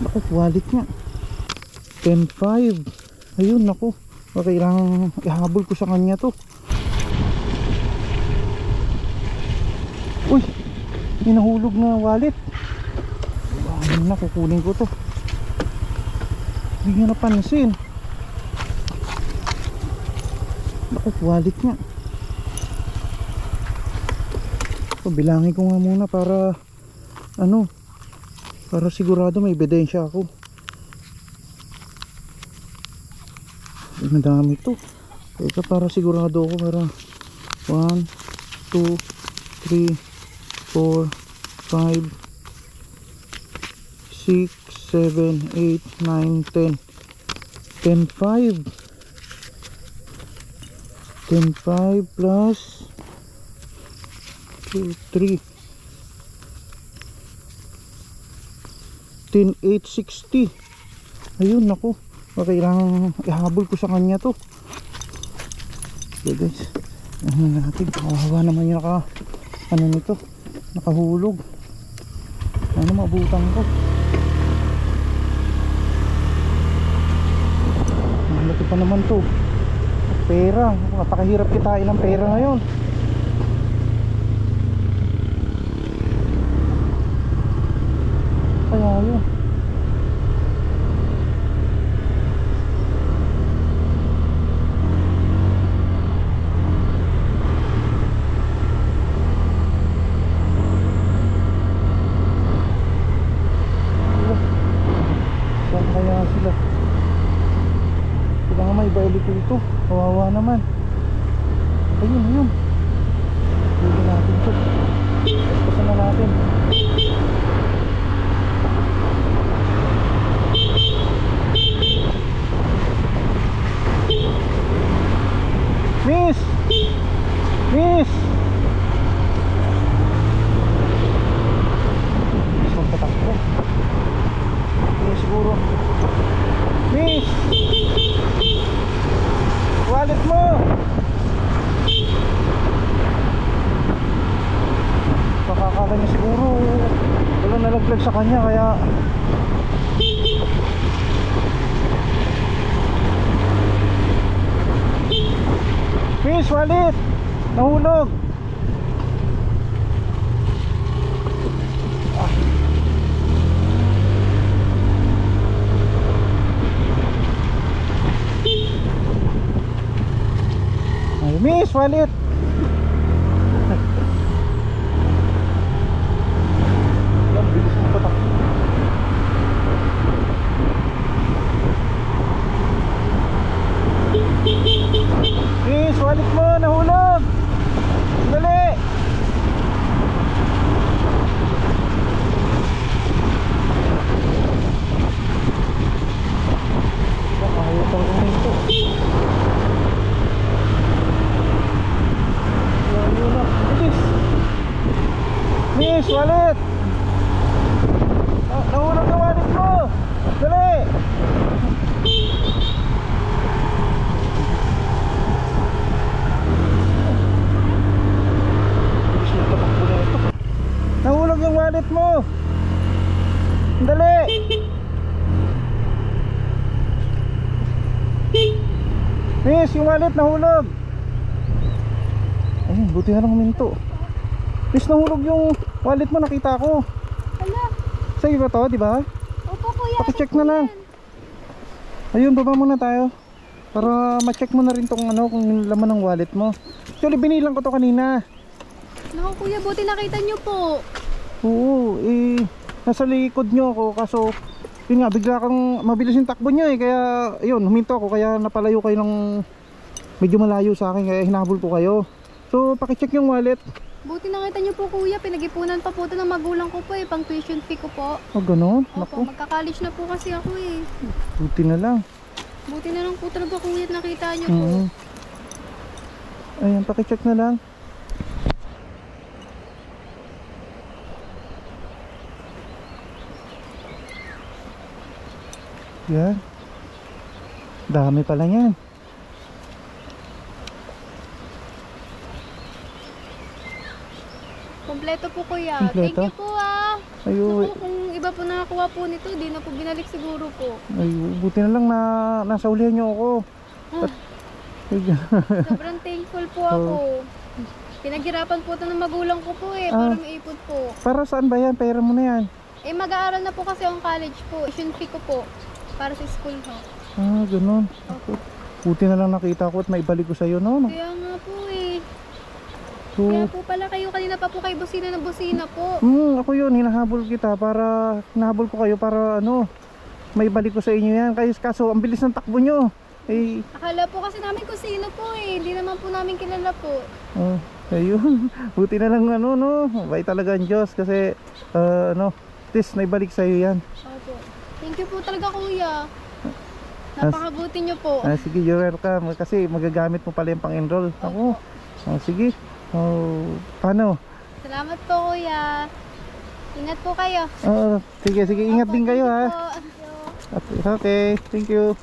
Naku, wallet niya. 10.5. Ayun, naku. Kailangan ihabol ko sa kanya to. Uy, may nahulog na wallet. Ayun na, kukunin ko to. Hindi nyo napansin. Naku, wallet niya. So, bilangin ko nga muna para para sigurado may ebidensya ako. Madami to. Teka, para sigurado ako. Para 1, 2, 3, 4, 5, 6, 7, 8, 9, 10. 10.5. 10.5 plus 2, 3, 10.860. Ayun, naku. Kailangan ihabol ko sa kanya to. Okay guys, natin, kawawa naman yung nito, nakahulog. Ano, mabutan ko. Malaki pa naman to. Pera, napakahirap kitain ng pera ngayon. Kaya yun. Saan kaya sila? Kailangan may baili ko ito. Kawawa naman. Ayun, ayun. Pwede natin ito. Pasan na natin. Miss! Miss! Miss, magpatakbo. Hindi siguro. Miss! Wallet mo! Pakakala niya siguro wala nalaglag sa kanya, kaya Miss, wallet! Nahulog! Ay, Miss, wallet! Yan, bilis mo patak. Miss, wallet mo, nahulog! Dali! Ayaw pang uminto. Ayaw na. Bilis! Miss, wallet! Nahulog ang wallet mo! Dali! Nahulog yung wallet mo. Dali. Miss, yung wallet nahulog. Ayun, buti na lang huminto. Miss, nahulog yung wallet mo, nakita ko. Hala. Sa'yo ba to, di ba? Opo kuya. Paki-check na lang. Ayun, baba muna tayo para ma-check mo na rin tong kung laman ng wallet mo. Actually, binilang ko to kanina. Naku kuya, buti nakita nyo po. Oo, nasa likod nyo ako, kaso yun nga, bigla kang mabilis yung takbo nyo kaya yun, huminto ako, kaya napalayo kayo ng medyo malayo sa akin, kaya hinabol ko kayo. So, pakicheck yung wallet. Buti nakita nyo po kuya, pinag-ipunan pa po ito ng magulang ko po pang tuition fee ko po. Oh, ganun? Opo, Naku, magka-college na po kasi ako buti na lang. Buti na lang po talaga kuya nakita nyo po. Ayan, pakicheck na lang. Yan. Dami pala yan. Kompleto po kuya. Kompleto? Thank you po ah. Ayun. Naku, kung iba po nakakuha po nito, di na po binalik siguro po. Ay, buti na lang na nasa ulihan nyo ako. Sobrang thankful po ako. Pinaghirapan po ito ng magulang ko po para maipon po. Para saan ba yan? Pera mo na yan. Mag-aaral na po kasi ang college po. Tuition fee ko po. Para sa school ho. Ganun. Buti na lang nakita ko at maibalik ko sa'yo, no? Kaya nga po So, Kaya po pala kayo, kanina pa po kayo busina ng busina po. ako yun, hinahabol kita para, hinahabol ko kayo para maibalik ko sa inyo yan. Kaso, ang bilis ng takbo nyo. Akala po kasi namin kung sino po hindi naman po namin kilala po. Ayun. Buti na lang mabait talaga ang Diyos kasi, at least naibalik sa'yo yan. Opo. Thank you po talaga kuya. Napakabuti nyo po. Sige, you're welcome. Kasi magagamit mo pala yung pang-enroll. Ako. Sige. Paano? Salamat po kuya. Ingat po kayo. Sige, ingat din kayo ha. Thank you po. Okay, thank you.